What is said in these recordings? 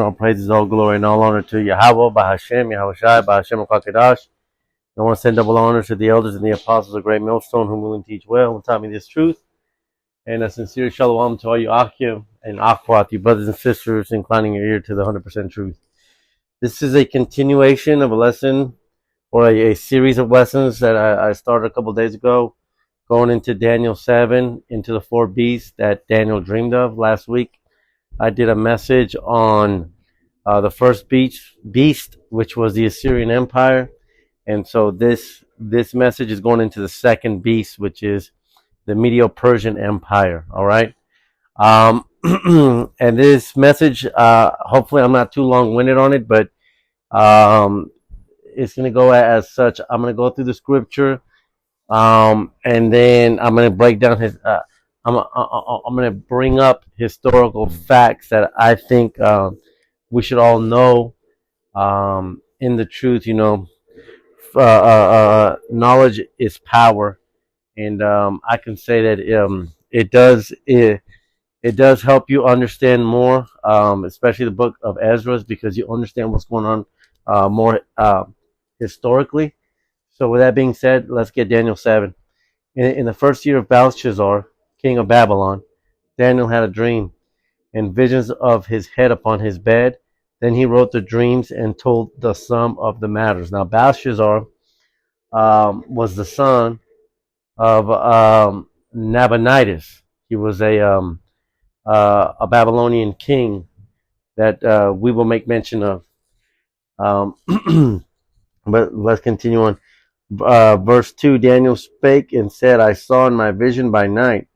All praises, all glory, and all honor to Yahweh, Bahashem, Yahushai, Bahashem, Kakadash. I want to send double honor to the elders and the apostles of Great Millstone who will and teach well and taught me this truth. And a sincere shalom to all you Akim and Akwat, you brothers and sisters, inclining your ear to the 100% truth. This is a continuation of a lesson or a series of lessons that I started a couple of days ago, going into Daniel 7, into the four beasts that Daniel dreamed of last week. I did a message on the first beast, which was the Assyrian Empire. And so this message is going into the second beast, which is the Medio-Persian Empire. All right. And this message, hopefully I'm not too long-winded on it, but it's going to go as such. I'm going to go through the scripture, and then I'm going to break down I'm going to bring up historical facts that I think we should all know. In the truth, knowledge is power, and I can say that it does help you understand more, especially the book of Ezra, because you understand what's going on more historically. So with that being said, let's get Daniel 7. In the first year of Belshazzar, king of Babylon, Daniel had a dream and visions of his head upon his bed. Then he wrote the dreams and told the sum of the matters. Now Belshazzar was the son of Nabonidus. He was a Babylonian king that we will make mention of. But let's continue on. Verse 2, Daniel spake and said, I saw in my vision by night,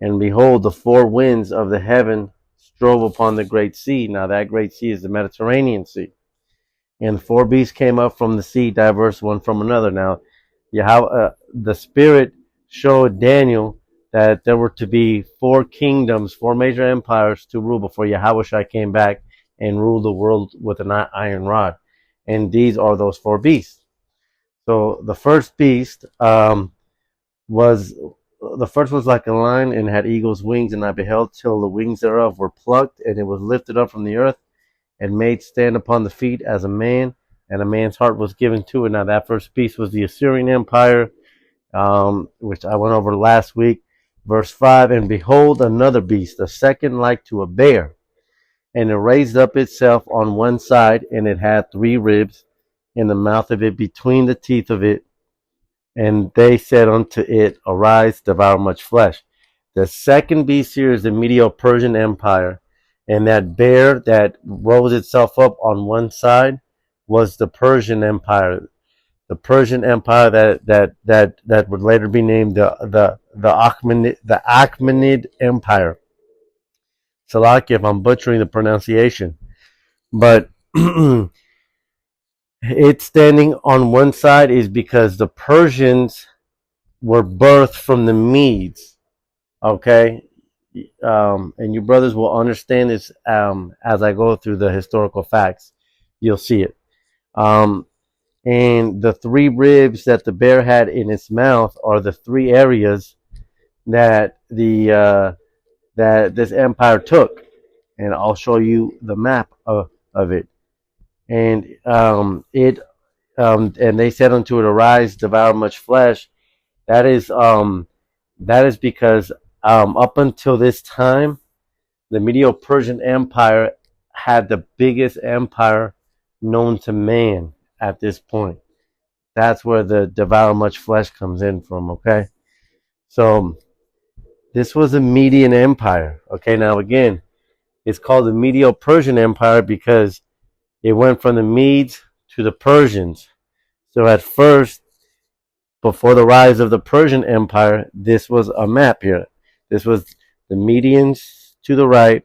and behold, the four winds of the heaven strove upon the great sea. Now that great sea is the Mediterranean Sea. And four beasts came up from the sea, diverse one from another. Now, the Spirit showed Daniel that there were to be four kingdoms, four major empires to rule before Yahushua came back and ruled the world with an iron rod. And these are those four beasts. So the first beast was like a lion and had eagle's wings, and I beheld till the wings thereof were plucked, and it was lifted up from the earth and made stand upon the feet as a man, and a man's heart was given to it. Now that first beast was the Assyrian Empire, which I went over last week. Verse 5, and behold another beast, a second like to a bear, and it raised up itself on one side, and it had three ribs in the mouth of it between the teeth of it. And they said unto it, arise, devour much flesh. The second beast here is the Medio-Persian Empire. And that bear that rose itself up on one side was the Persian Empire. The Persian Empire that would later be named the Achaemenid Empire. Salaki if I'm butchering the pronunciation. But it standing on one side is because the Persians were birthed from the Medes. Okay? And you brothers will understand this as I go through the historical facts. You'll see it. And the three ribs that the bear had in its mouth are the three areas that that this empire took. And I'll show you the map of it. And and they said unto it, arise, devour much flesh. That is because up until this time, the Medo-Persian Empire had the biggest empire known to man at this point. That's where the devour much flesh comes in from, okay? So this was a Median Empire. Okay, now again, it's called the Medio-Persian Empire because it went from the Medes to the Persians. So at first, before the rise of the Persian Empire, this was a map here. This was the Medians to the right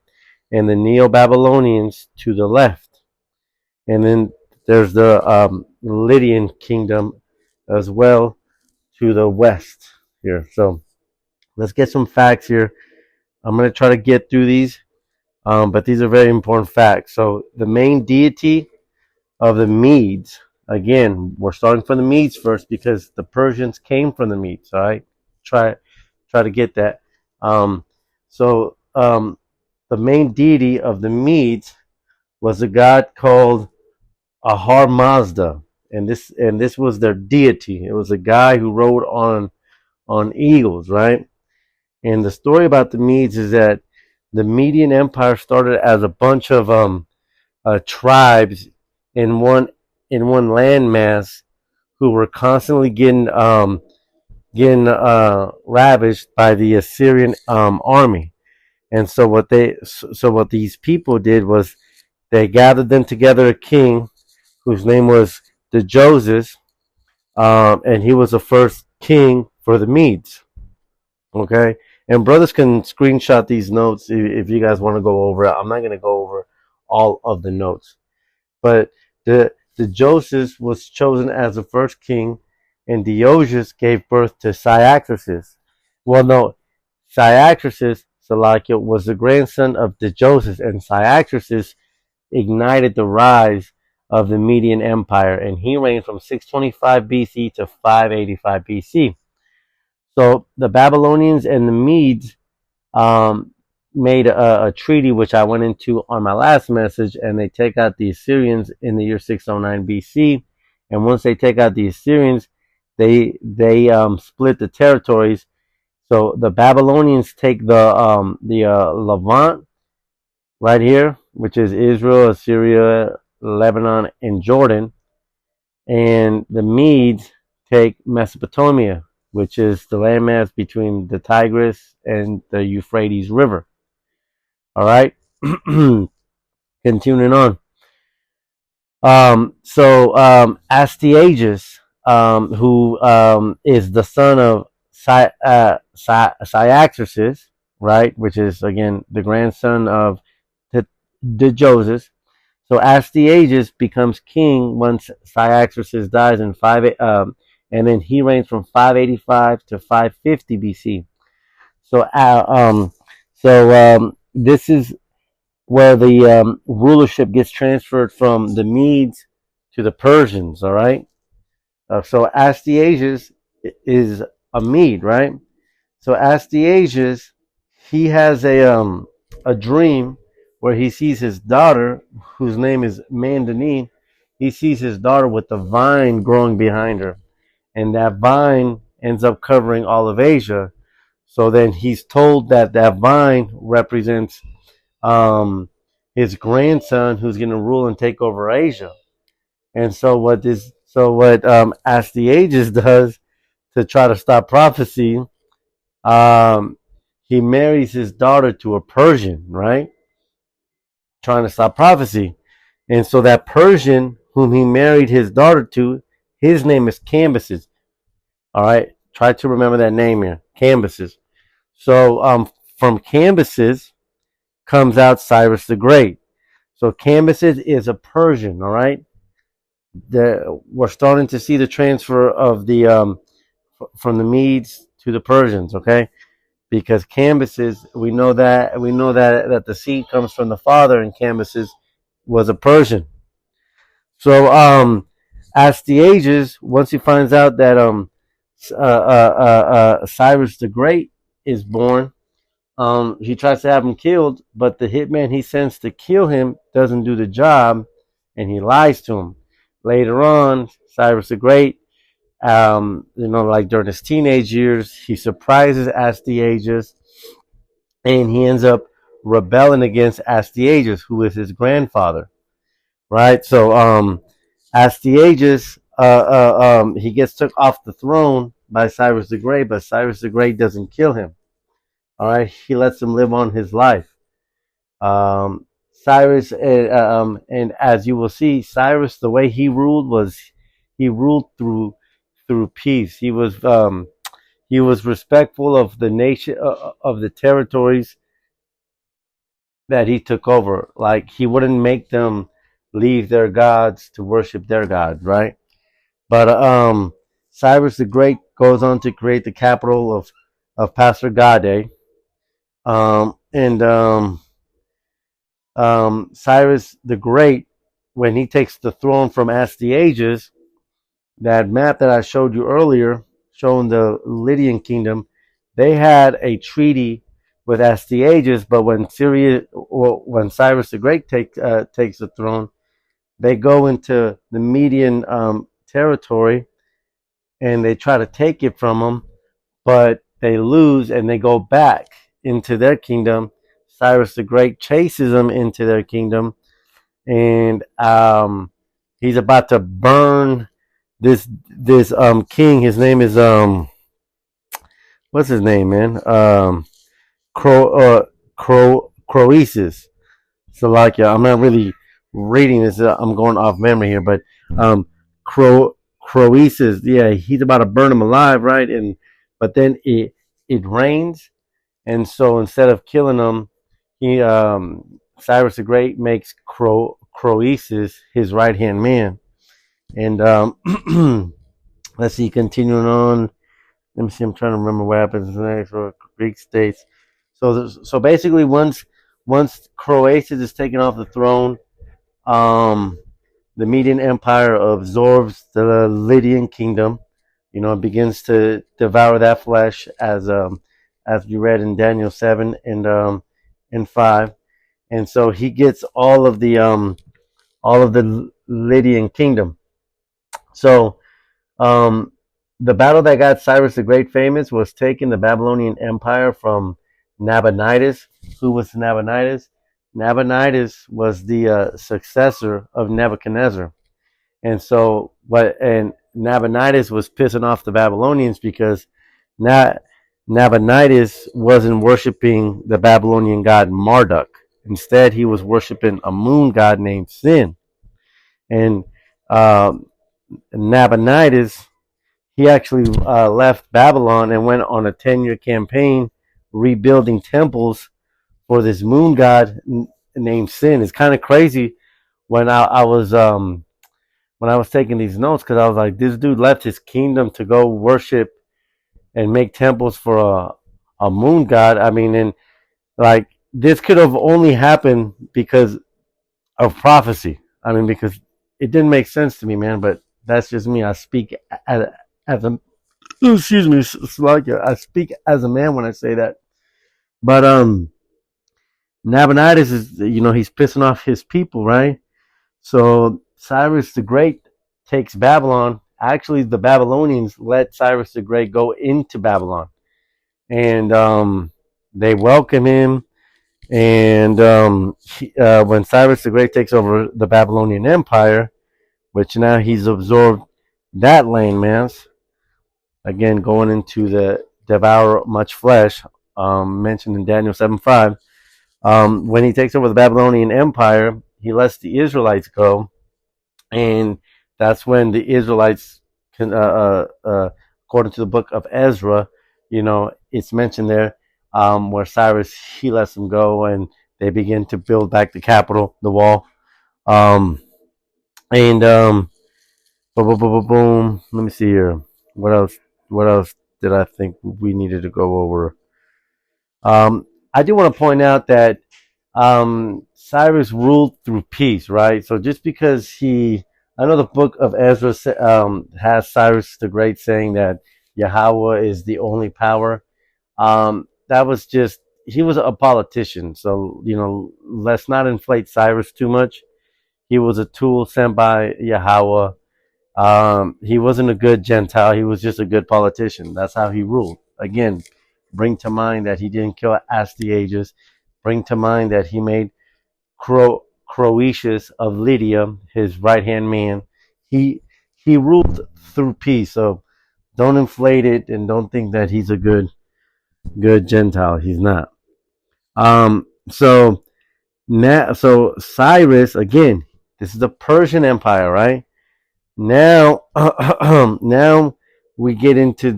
and the Neo-Babylonians to the left. And then there's the Lydian kingdom as well to the west here. So let's get some facts here. I'm going to try to get through these, but these are very important facts. So the main deity of the Medes, again, we're starting from the Medes first because the Persians came from the Medes. All right, try to get that. The main deity of the Medes was a god called Ahar Mazda, and this was their deity. It was a guy who rode on eagles, right? And the story about the Medes is that the Median Empire started as a bunch of tribes in one landmass who were constantly getting ravished by the Assyrian army. And so what these people did was they gathered them together a king whose name was the Joseph, and he was the first king for the Medes. Okay, and brothers can screenshot these notes if you guys want to go over it. I'm not going to go over all of the notes, but the Joseph was chosen as the first king, and Dionysius gave birth to Cyaxares. Well, no, Cyaxares, Salakia, was the grandson of the Joseph, and Cyaxares ignited the rise of the Median Empire, and he reigned from 625 BC to 585 BC. So the Babylonians and the Medes um, made a treaty, which I went into on my last message, and they take out the Assyrians in the year 609 BC. And once they take out the Assyrians, they split the territories. So the Babylonians take the Levant right here, which is Israel, Assyria, Lebanon, and Jordan, and the Medes take Mesopotamia, which is the landmass between the Tigris and the Euphrates River. All right, continuing on. Astyages, who is the son of Cyaxares, right, which is again the grandson of the Joseph. So Astyages becomes king once Cyaxares dies in and then he reigns from 585 to 550 BC. So, this is where the rulership gets transferred from the Medes to the Persians. All right. So Astyages is a Mede, right? So Astyages, he has a dream where he sees his daughter, whose name is Mandani. He sees his daughter with a vine growing behind her, and that vine ends up covering all of Asia. So then he's told that that vine represents um, his grandson, who's going to rule and take over Asia. And so what Astyages does to try to stop prophecy, um, he marries his daughter to a Persian, right? Trying to stop prophecy. And so that Persian whom he married his daughter to, his name is Cambyses. All right. Try to remember that name here. Cambyses. So from Cambyses comes out Cyrus the Great. So Cambyses is a Persian, all right? We're starting to see the transfer of the from the Medes to the Persians, okay? Because Cambyses, we know that the seed comes from the father, and Cambyses was a Persian. So Astyages, once he finds out that Cyrus the Great is born, he tries to have him killed, but the hitman he sends to kill him doesn't do the job, and he lies to him. Later on, Cyrus the Great, like during his teenage years, he surprises Astyages, and he ends up rebelling against Astyages, who is his grandfather, right? So, Astyages, he gets took off the throne by Cyrus the Great, but Cyrus the Great doesn't kill him. All right, he lets him live on his life. Cyrus, and as you will see, Cyrus, the way he ruled was he ruled through peace. He was respectful of the nation, of the territories that he took over. Like, he wouldn't make them leave their gods to worship their god, right? But Cyrus the Great goes on to create the capital of Pasargadae, and Cyrus the Great, when he takes the throne from Astyages, that map that I showed you earlier, showing the Lydian kingdom, they had a treaty with Astyages. But when when Cyrus the Great takes the throne, they go into the Median territory and they try to take it from him, but they lose and they go back into their kingdom. Cyrus the Great chases them into their kingdom, and he's about to burn this king. His name is what's his name, man? Croesus. So like, yeah, I'm not really reading this. I'm going off memory here, but um, Croesus, yeah, he's about to burn him alive, right? And but then it rains, and so instead of killing him, he Cyrus the Great makes Croesus his right hand man. And let's see, continuing on. Let me see. I'm trying to remember what happens next. Or Greek states. So basically, once Croesus is taken off the throne, um, the Median Empire absorbs the Lydian kingdom. It begins to devour that flesh, as you read in Daniel 7 and 5. And so he gets all of the Lydian kingdom. So um, the battle that got Cyrus the Great famous was taking the Babylonian Empire from Nabonidus. Who was Nabonidus? Nabonidus was the successor of Nebuchadnezzar. And so and Nabonidus was pissing off the Babylonians because Nabonidus wasn't worshiping the Babylonian god Marduk. Instead, he was worshiping a moon god named Sin. And um, Nabonidus, he actually left Babylon and went on a 10-year campaign rebuilding temples for this moon god named Sin. It's kind of crazy when I was taking these notes, because I was like, this dude left his kingdom to go worship and make temples for a moon god. I mean, and like, this could have only happened because of prophecy. I mean, because it didn't make sense to me, man. But that's just me. I speak as a excuse me, Slovakia. I speak as a man when I say that. But Nabonidus is, he's pissing off his people, right? So Cyrus the Great takes Babylon. Actually, the Babylonians let Cyrus the Great go into Babylon, and they welcome him. And when Cyrus the Great takes over the Babylonian Empire, which now he's absorbed that landmass, again going into the devour much flesh, mentioned in Daniel 7:5. When he takes over the Babylonian Empire, he lets the Israelites go, and that's when the Israelites can, according to the book of Ezra, it's mentioned there, where Cyrus, he lets them go, and they begin to build back the capital, the wall, and boom, boom, boom, boom, boom. Let me see here. What else? What else did I think we needed to go over? I do want to point out that Cyrus ruled through peace, right? So just because I know the book of Ezra has Cyrus the Great saying that Yahweh is the only power. That was just, he was a politician. So, let's not inflate Cyrus too much. He was a tool sent by Yahweh. He wasn't a good Gentile. He was just a good politician. That's how he ruled. Again, bring to mind that he didn't kill Astyages. Bring to mind that he made Croesus of Lydia his right hand man. He ruled through peace. So don't inflate it and don't think that he's a good Gentile. He's not. So Cyrus, again, this is the Persian Empire, right? Now, now we get into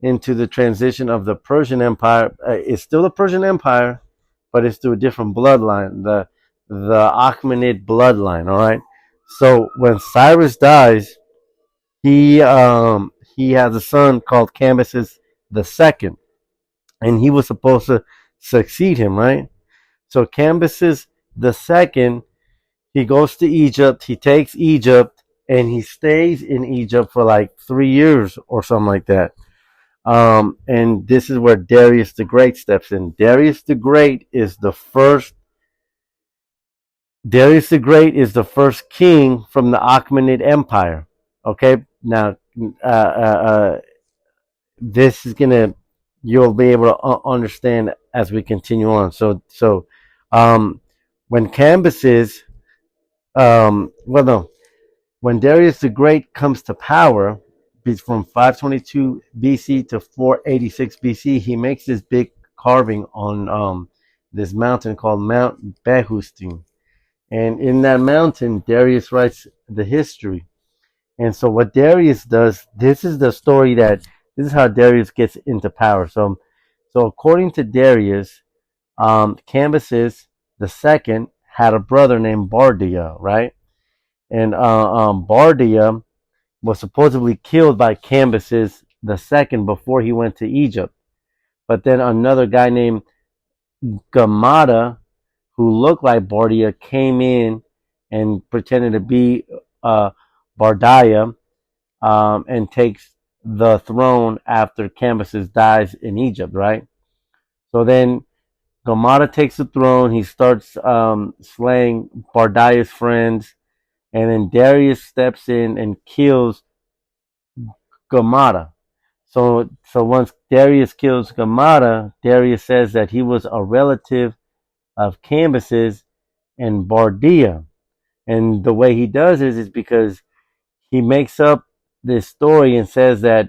the transition of the Persian Empire. It's still the Persian Empire, but it's through a different bloodline, the Achaemenid bloodline. All right. So when Cyrus dies, he has a son called Cambyses II, and he was supposed to succeed him, right? So Cambyses II, he goes to Egypt. He takes Egypt, and he stays in Egypt for like 3 years or something like that. And this is where Darius the Great steps in. Darius the Great is the first king from the Achaemenid Empire. Okay, now this is gonna you'll be able to understand as we continue on. Um, when Cambyses, well, no, when Darius the Great comes to power, from 522 BC to 486 BC, he makes this big carving on this mountain called Mount Behustin. And in that mountain, Darius writes the history. And so what Darius does, this is how Darius gets into power. So according to Darius, Cambyses the second had a brother named Bardia, right? And Bardia was supposedly killed by Cambyses the second before he went to Egypt. But then another guy named Gamada, who looked like Bardia, came in and pretended to be uh, Bardia, and takes the throne after Cambyses dies in Egypt, right? So then Gamada takes the throne. He starts slaying Bardia's friends, and then Darius steps in and kills Gamada. So once Darius kills Gamada, Darius says that he was a relative of Cambyses and Bardia. And the way he does is because he makes up this story and says that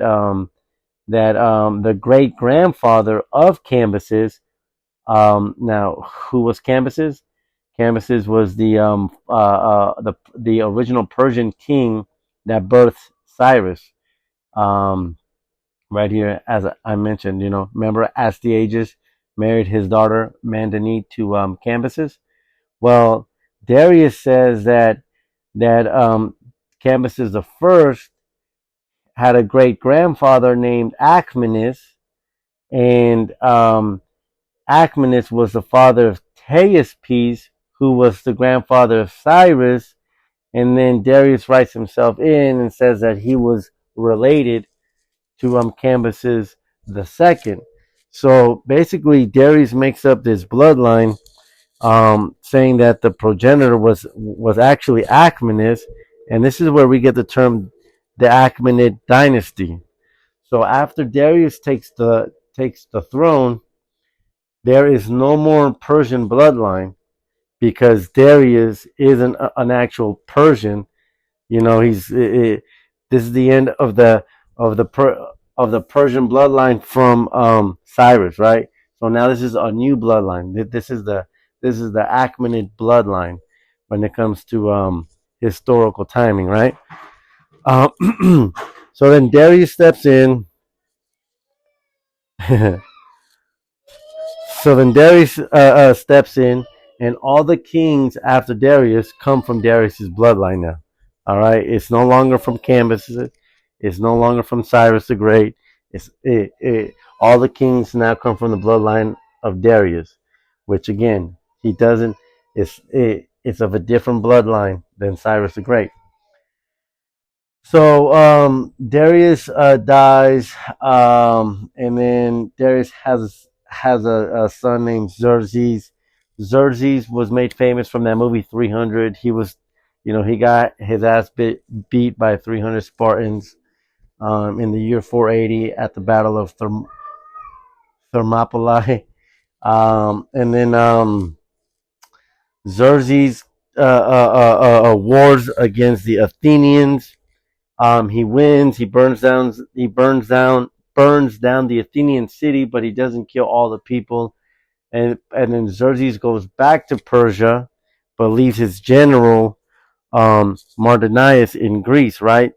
the great grandfather of Cambyses, now who was Cambyses? Cambyses was the original Persian king that birthed Cyrus. Um, right here, as I mentioned, remember Astyages married his daughter Mandane to Cambyses. Well, Darius says that Cambyses the first had a great grandfather named Achaemenes, and Achaemenes was the father of Theispes, who was the grandfather of Cyrus. And then Darius writes himself in and says that he was related to Cambyses the second. So basically, Darius makes up this bloodline, saying that the progenitor was actually Achaemenes, and this is where we get the term the Achaemenid dynasty. So after Darius takes the throne, there is no more Persian bloodline because Darius isn't an actual Persian. This is the end of the per, of the Persian bloodline from Cyrus, right? So now this is a new bloodline. This is the Achaemenid bloodline when it comes to historical timing, right? Uh, so then Darius steps in. So then Darius steps in, and all the kings after Darius come from Darius's bloodline now. All right, it's no longer from Cambyses, it's no longer from Cyrus the Great. All the kings now come from the bloodline of Darius, which again he doesn't. It's of a different bloodline than Cyrus the Great. So Darius dies, and then Darius has a son named Xerxes. Xerxes was made famous from that movie 300. He got his ass beat by 300 Spartans in the year 480 at the Battle of Thermopylae. And then Xerxes wars against the Athenians. He wins. He burns down the Athenian city, but he doesn't kill all the people. And then Xerxes goes back to Persia, but leaves his general Mardonius in Greece, right?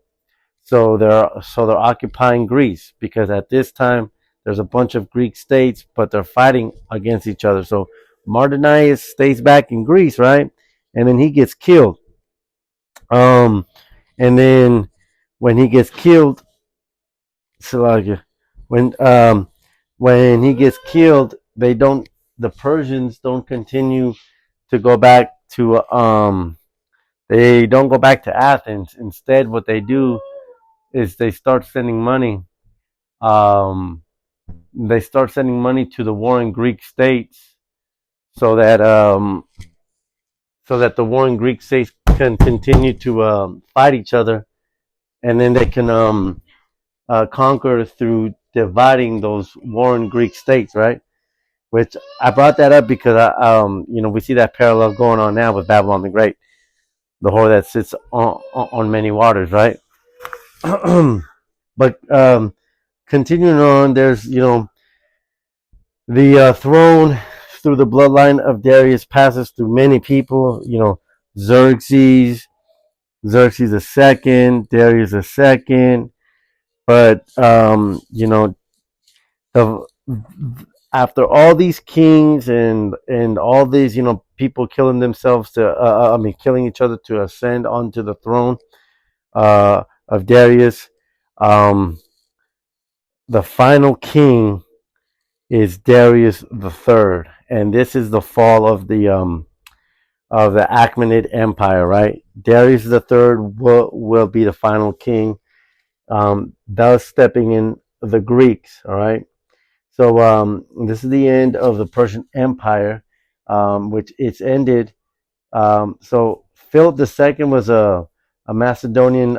So they're occupying Greece because at this time there's a bunch of Greek states, but they're fighting against each other. So Mardonius stays back in Greece, right? And then he gets killed. Um, and then when he gets killed, Salagia, when when he gets killed, the Persians don't continue to go back to they don't go back to Athens. Instead, what they do is they start sending money um, they start sending money to the warring Greek states so that the warring Greek states can continue to fight each other, and then they can conquer through dividing those warring Greek states, right? Which I brought that up because we see that parallel going on now with Babylon the Great, the whore that sits on many waters, right? But continuing on, there's the throne through the bloodline of Darius passes through many people. Xerxes, Xerxes the second, Darius the second. But the after all these kings and all these people killing themselves to killing each other to ascend onto the throne of Darius, um, the final king is Darius the third, and this is the fall of the Achaemenid Empire, right? Darius the third will be the final king, thus stepping in the Greeks, all right? So this is the end of the Persian Empire, which it's ended. So Philip II was a Macedonian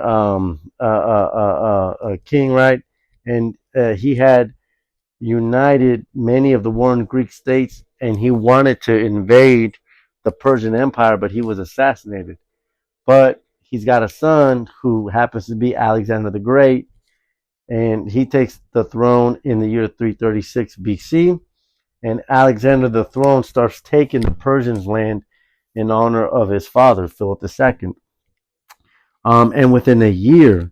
king, right? And he had united many of the warring Greek states, and he wanted to invade the Persian Empire, but he was assassinated. But he's got a son who happens to be Alexander the Great, and he takes the throne in the year 336 BC. And Alexander the throne starts taking the Persians' land in honor of his father, Philip II. And within a year,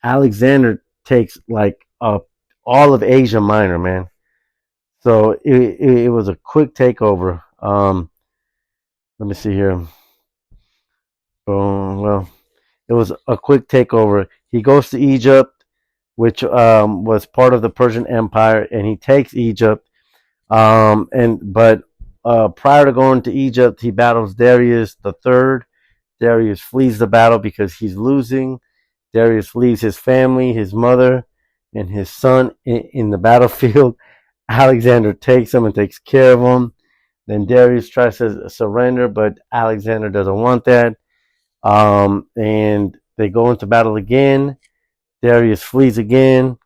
Alexander takes like all of Asia Minor, man. So it was a quick takeover. Let me see here. Well, it was a quick takeover. He goes to Egypt, which was part of the Persian Empire, and he takes Egypt. But prior to going to Egypt, he battles Darius the third. Darius flees the battle because he's losing. Darius leaves his family, his mother, and his son in the battlefield. Alexander takes him and takes care of him. Then Darius tries to surrender, but Alexander doesn't want that. And they go into battle again. Darius flees again.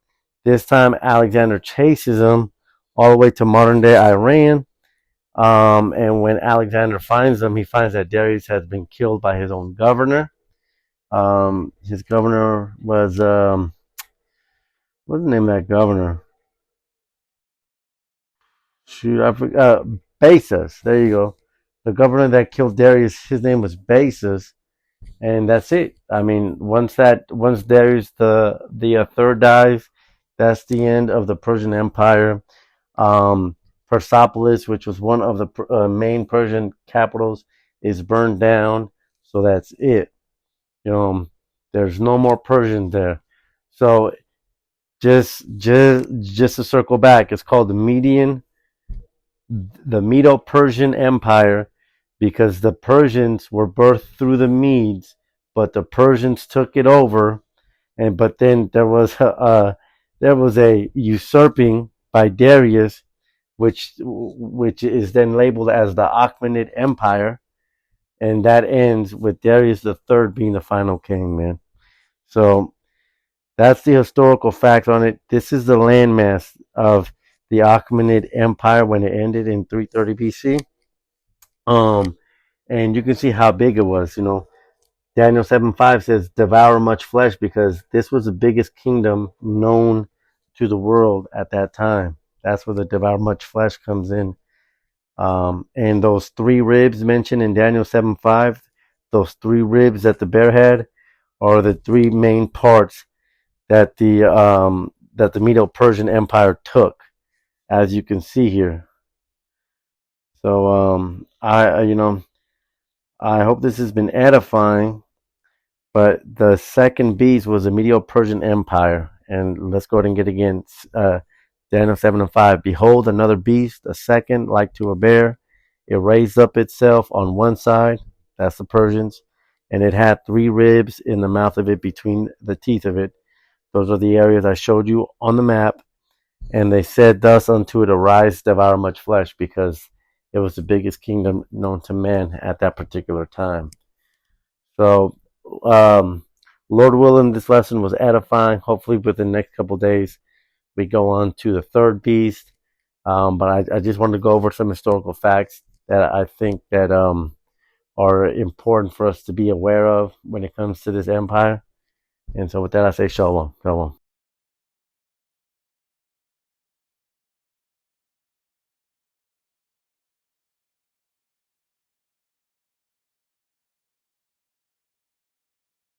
This time, Alexander chases him all the way to modern-day Iran. And when Alexander finds them, he finds that Darius has been killed by his own governor. His governor was, what's the name of that governor? Shoot, I forgot. Basis. There you go. The governor that killed Darius, his name was Basis, and that's it. I mean, once Darius the third dies, that's the end of the Persian Empire. Persepolis, which was one of the main Persian capitals, is burned down. So that's it. There's no more Persians there. So just to circle back, it's called the Medo-Persian Empire, because the Persians were birthed through the Medes, but the Persians took it over, but then there was a usurping by Darius, which is then labeled as the Achaemenid Empire, and that ends with Darius the third being the final king, man. So that's the historical fact on it. This is the landmass of the Achaemenid Empire when it ended in 330 BC. And you can see how big it was. Daniel 7:5 says, "Devour much flesh," because this was the biggest kingdom known to the world at that time. That's where the devour much flesh comes in. And those three ribs mentioned in Daniel 7:5, those three ribs that the bear had, are the three main parts that the Medo-Persian Empire took, as you can see here. So I hope this has been edifying. But the second beast was the Medio-Persian Empire, and let's go ahead and get again. Daniel 7:5. Behold, another beast, a second, like to a bear. It raised up itself on one side. That's the Persians, and it had three ribs in the mouth of it, between the teeth of it. Those are the areas I showed you on the map. And they said, thus unto it, arise, devour much flesh, because it was the biggest kingdom known to man at that particular time. So, Lord willing, this lesson was edifying. Hopefully, within the next couple of days, we go on to the third beast. But I just wanted to go over some historical facts that I think that are important for us to be aware of when it comes to this empire. And so with that, I say shalom. Shalom.